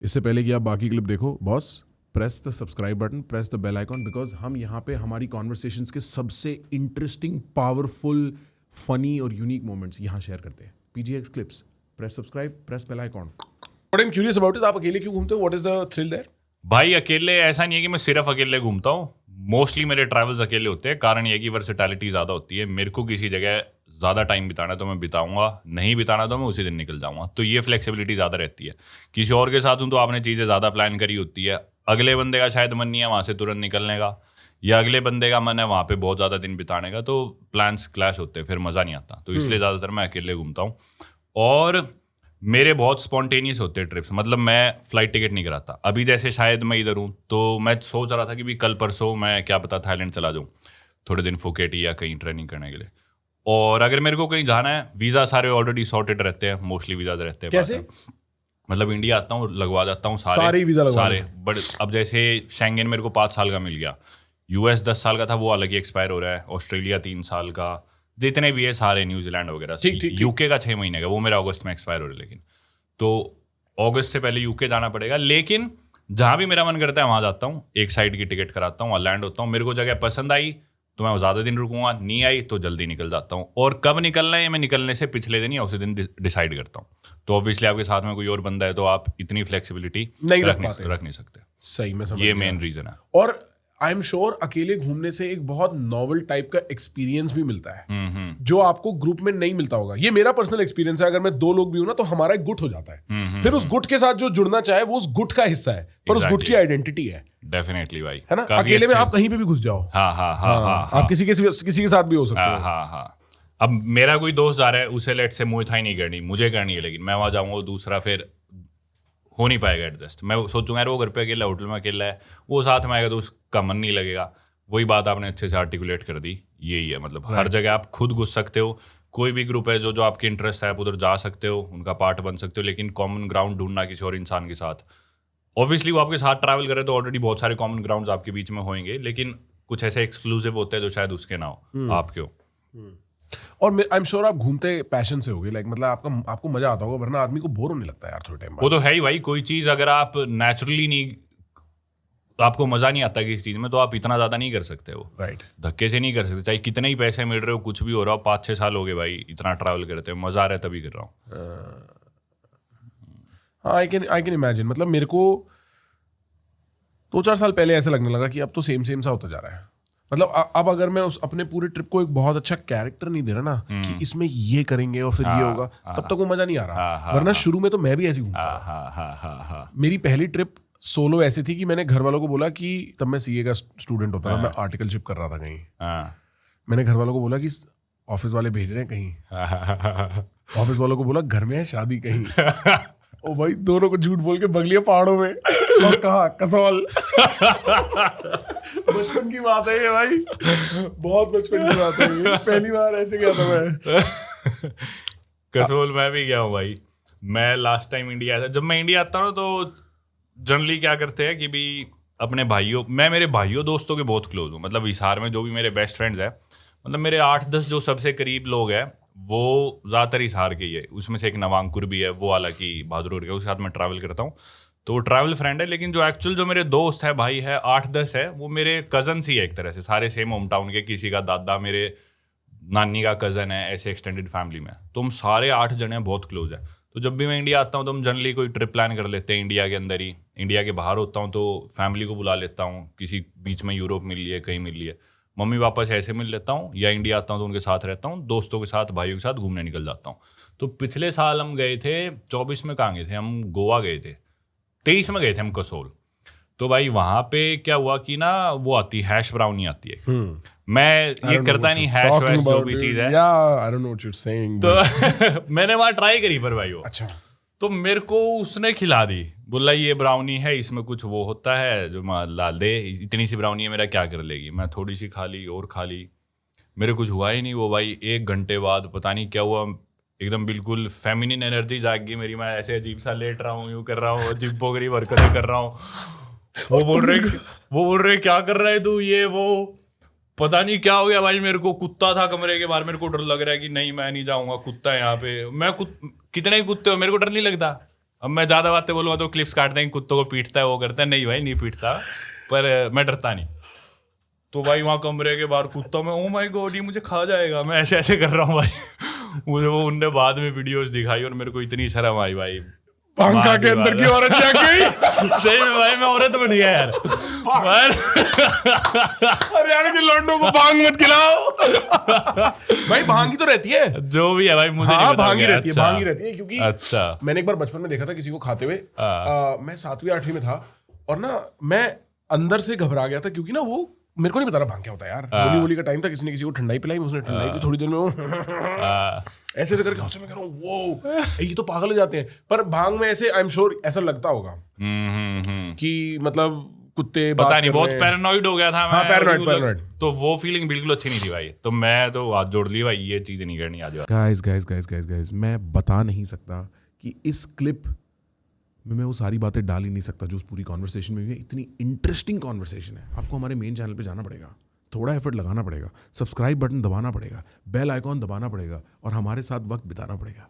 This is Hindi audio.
इससे पहले कि आप बाकी क्लिप देखो boss, press the subscribe button, press the bell icon, because हम यहाँ पे हमारी कॉन्वर्सेशंस के सबसे इंटरेस्टिंग, पावरफुल, फनी और यूनिक मोमेंट्स यहाँ शेयर करते हैं. PGX clips, press subscribe, press bell icon. What I'm curious about is आप अकेले क्यों घूमते हो? What is the thrill there? भाई अकेले ऐसा नहीं है कि मैं सिर्फ अकेले घूमता हूँ. मोस्टली मेरे ट्रैवल्स अकेले होते हैं. कारण ये कि वर्सेटैलिटी ज़्यादा होती है. मेरे को किसी जगह ज़्यादा टाइम बिताना तो मैं बिताऊंगा, नहीं बिताना तो मैं उसी दिन निकल जाऊंगा. तो ये फ्लेक्सिबिलिटी ज़्यादा रहती है. किसी और के साथ हूँ तो आपने चीज़ें ज़्यादा प्लान करी होती है. अगले बंदे का शायद मन नहीं है वहाँ से तुरंत निकलने का, या अगले बंदे का मन है वहाँ पे बहुत ज़्यादा दिन बिताने का, तो प्लान्स क्लैश होते हैं, फिर मज़ा नहीं आता. तो इसलिए ज़्यादातर मैं अकेले घूमता हूँ. और मेरे बहुत स्पॉन्टेनियस होते हैं ट्रिप्स. मतलब मैं फ्लाइट टिकट नहीं कराता. अभी जैसे शायद मैं इधर हूँ तो मैं सोच रहा था कि भी कल परसों मैं क्या पता थाईलैंड चला जाऊँ थोड़े दिन, फुकेट या कहीं ट्रेनिंग करने के लिए. और अगर मेरे को कहीं जाना है, वीज़ा सारे ऑलरेडी सॉर्टेड रहते हैं, मोस्टली वीज़ाज रहते हैं. कैसे? मतलब इंडिया आता हूँ, लगवा जाता हूँ सारे वीज़ा लगवा सारे. बट अब जैसे शेंगेन मेरे को 5 साल का मिल गया, US 10 साल का था, वो अलग ही एक्सपायर हो रहा है. ऑस्ट्रेलिया 3 साल का, जितने भी है सारे, न्यूजीलैंड वगैरह. यूके का 6 महीने का, वो मेरा अगस्त में एक्सपायर हो रहा है. लेकिन तो अगस्त से पहले यूके जाना पड़ेगा. लेकिन जहाँ भी मेरा मन करता है वहाँ जाता हूँ, एक साइड की टिकट कराता हूँ, वहाँ लैंड होता हूँ. मेरे को जगह पसंद आई तो मैं ज़्यादा दिन रुकूंगा, नहीं आई तो जल्दी निकल जाता हूँ. और कब निकलना है मैं निकलने से पिछले दिन या उसी दिन डिसाइड करता हूँ. तो ऑब्वियसली आपके साथ में कोई और बंदा है तो आप इतनी फ्लेक्सिबिलिटी नहीं रख नहीं सकते. सही में समझ ये गया. मेन रीज़न है. और आई एम श्योर अकेले घूमने से एक बहुत नॉवल टाइप का एक्सपीरियंस भी मिलता है जो आपको ग्रुप में नहीं मिलता होगा. ये मेरा पर्सनल एक्सपीरियंस है. अगर मैं 2 लोग भी हूं ना तो हमारा एक गुट हो जाता है. फिर उस गुट के साथ जो जुड़ना चाहे वो उस गुट का हिस्सा है, पर उस गुट की आइडेंटिटी है. डेफिनेटली भाई, है ना. अकेले में आप कहीं पे भी घुस जाओ. आप किसी के साथ भी हो सकते हो. हाँ. अब मेरा कोई दोस्त जा रहा है, उसे लेट से मुझे थाई नहीं करनी, मुझे करनी है, लेकिन मैं वहाँ जाऊँगा, दूसरा फिर हो नहीं पाएगा एडजस्ट. मैं सोचूंगा यार वो घर पे अकेला, होटल में अकेला है, वो साथ में आएगा तो उसका मन नहीं लगेगा. वही बात आपने अच्छे से आर्टिकुलेट कर दी. यही है मतलब, हर जगह आप खुद घुस सकते हो. कोई भी ग्रुप है जो आपके इंटरेस्ट है, आप उधर जा सकते हो, उनका पार्ट बन सकते हो. लेकिन कॉमन ग्राउंड ढूंढना किसी और इंसान के साथ, ऑब्वियसली वो आपके साथ ट्रैवल करे तो ऑलरेडी बहुत सारे कॉमन ग्राउंड्स आपके बीच में होंगे, लेकिन कुछ ऐसे एक्सक्लूसिव होते हैं जो शायद उसके ना हो, आपके हो. और आई एम श्योर आप घूमते पैशन से होगे. लाइक मतलब आपको मजा आता होगा, वरना आदमी को बोर होने लगता है यार थोड़े टाइम बाद. वो तो है ही भाई. कोई चीज़ अगर आप नेचुरली नहीं, आपको मजा नहीं आता किसी चीज में, तो आप इतना ज्यादा नहीं कर सकते हो. राइट. धक्के से नहीं कर सकते, चाहे कितने ही पैसे मिल रहे हो, कुछ भी हो रहा हो. 5-6 साल हो गए भाई इतना ट्रैवल करते हो, मजा आ रहा है तभी कर रहा हूँ. हाँ, आई कैन इमेजिन. मतलब मेरे को 2-4 साल पहले ऐसा लगने लगा कि अब तो सेम सा होता जा रहा है. मतलब अब अगर मैं उस अपने पूरे ट्रिप को एक बहुत अच्छा कैरेक्टर नहीं दे रहा ना कि इसमें ये करेंगे और फिर ये होगा, तब तक वो मजा नहीं आ रहा. वरना शुरू में तो मैं भी ऐसी घूमता. मेरी पहली ट्रिप सोलो ऐसी थी कि मैंने घर वालों को बोला कि तब मैं CA का स्टूडेंट होता था, मैं आर्टिकलशिप कर रहा था कहीं. मैंने घर वालों को बोला कि ऑफिस वाले भेज रहे हैं कहीं. ऑफिस वालों को बोला घर में है शादी कहीं. ओ भाई, दोनों को झूठ बोल के बगलिया पहाड़ों में. और कहा कसौल. बचपन की बात है ये भाई, बहुत बचपन की बात है ये. पहली बार ऐसे गया था मैं. कसौल मैं भी गया हूँ भाई. मैं लास्ट टाइम इंडिया आया था. जब मैं इंडिया आता हूँ तो जनरली क्या करते हैं कि भी अपने भाइयों, मैं मेरे भाइयों दोस्तों के बहुत क्लोज हूँ. मतलब हिसार में जो भी मेरे बेस्ट फ्रेंड्स हैं, मतलब मेरे 8-10 जो सबसे करीब लोग हैं वो ज़्यादातर हिसार के ही है. उसमें से एक नवांकुर भी है, वो हालांकि बहादुर के, उसके साथ मैं ट्रैवल करता हूँ, तो ट्रैवल फ्रेंड है. लेकिन जो एक्चुअल जो मेरे दोस्त है, भाई है, 8-10 है, वो मेरे कजन्स ही है एक तरह से. सारे सेम होम टाउन के, किसी का दादा मेरे नानी का कज़न है, ऐसे एक्सटेंडेड फैमिली में. तो हम सारे 8 जने बहुत क्लोज है. तो जब भी मैं इंडिया आता हूँ तो हम जनरली कोई ट्रिप प्लान कर लेते हैं इंडिया के अंदर ही. इंडिया के बाहर होता हूँ तो फैमिली को बुला लेता हूँ, किसी बीच में यूरोप मिल लिए, कहीं मिल लिए, मम्मी पापा से ऐसे मिल लेता हूँ, या इंडिया आता हूँ तो उनके साथ रहता हूँ, दोस्तों के साथ, भाइयों के साथ घूमने निकल जाता हूँ. तो पिछले साल हम गए थे 24 में. कहाँ गए थे हम? गोवा गए थे. 23 में गए थे हम कसोल. तो भाई वहाँ पे क्या हुआ कि ना, वो आती हैश ब्राउनी आती है. मैं ये करता नहीं हैश वैश जो भी चीज़ है. I don't know what you are saying. तो मैंने वहाँ ट्राई करी पर भाई वो, अच्छा, तो मेरे को उसने खिला दी. बोला ये ब्राउनी है, इसमें कुछ वो होता है जो ला दे, इतनी सी ब्राउनी है, मेरा क्या कर लेगी. मैं थोड़ी सी खा ली और खा ली, मेरे कुछ हुआ ही नहीं. वो भाई 1 घंटे बाद पता नहीं क्या हुआ, एकदम बिल्कुल फेमिनिन एनर्जी जाग गई मेरी. मैं ऐसे अजीब सा लेट रहा हूँ, यूँ कर रहा हूँ, अजीब बोगरी हरकतें कर रहा हूँ. वो बोल रहे क्या कर रहा है तू, ये वो, पता नहीं क्या हो गया भाई. मेरे को कुत्ता था कमरे के बाहर, मेरे को डर लग रहा है कि नहीं मैं नहीं जाऊंगा, कुत्ता है यहाँ पे. मैं कितने ही कुत्ते हो, मेरे को डर नहीं लगता. अब मैं ज्यादा बातें बोलूंगा तो क्लिप्स काट देंगे, कुत्तों को पीटता है, वो करता है, नहीं भाई नहीं पीटता, पर मैं डरता नहीं। तो भाई वहाँ कमरे के बाहर कुत्ता, मैं ओ माय गॉड ये मुझे खा जाएगा, मैं ऐसे ऐसे कर रहा हूँ भाई। मुझे वो उनने बाद में वीडियोस दिखाई और मेरे को इतनी शर्म आई भाई, पंखा के अंदर की औरत जाग गई। सही में भाई मैं औरत बन गया यार। हरियाणा के लौंडों को भांग मत खिलाओ। भाई भांग ही तो रहती है, जो भी है भाई मुझे नहीं पता भांग ही क्या। रहती है, अच्छा। भांग ही रहती है, क्योंकि अच्छा मैंने एक बार बचपन में देखा था किसी को खाते हुए। मैं 7वीं 8वीं में था और ना मैं अंदर से घबरा गया था, क्योंकि ना वो मेरे को नहीं पता था भांग क्या होता है यार। होली का टाइम था, किसी ने किसी को ठंडाई पिलाई, उसने ठंडाई पी, थोड़ी देर में वो ऐसे करके मैं कह रहा हूँ वो ये तो पागल हो जाते हैं। पर भांग में ऐसे आई एम श्योर ऐसा लगता होगा कि मतलब कुत्ते पता नहीं, बहुत पैरानॉइड हो गया था मैं। हाँ, पैरानॉइड। तो वो फीलिंग बिल्कुल अच्छी नहीं थी भाई, तो मैं तो हाथ जोड़ ली भाई, ये चीजें नहीं करनी आज। गाइस मैं बता नहीं सकता कि इस क्लिप में मैं वो सारी बातें डाल ही नहीं सकता जो उस पूरी कॉन्वर्सेशन में हुई है। इतनी इंटरेस्टिंग कॉन्वर्सेशन है। आपको हमारे मेन चैनल पे जाना पड़ेगा, थोड़ा एफर्ट लगाना पड़ेगा, सब्सक्राइब बटन दबाना पड़ेगा, बेल आइकॉन दबाना पड़ेगा और हमारे साथ वक्त बिताना पड़ेगा।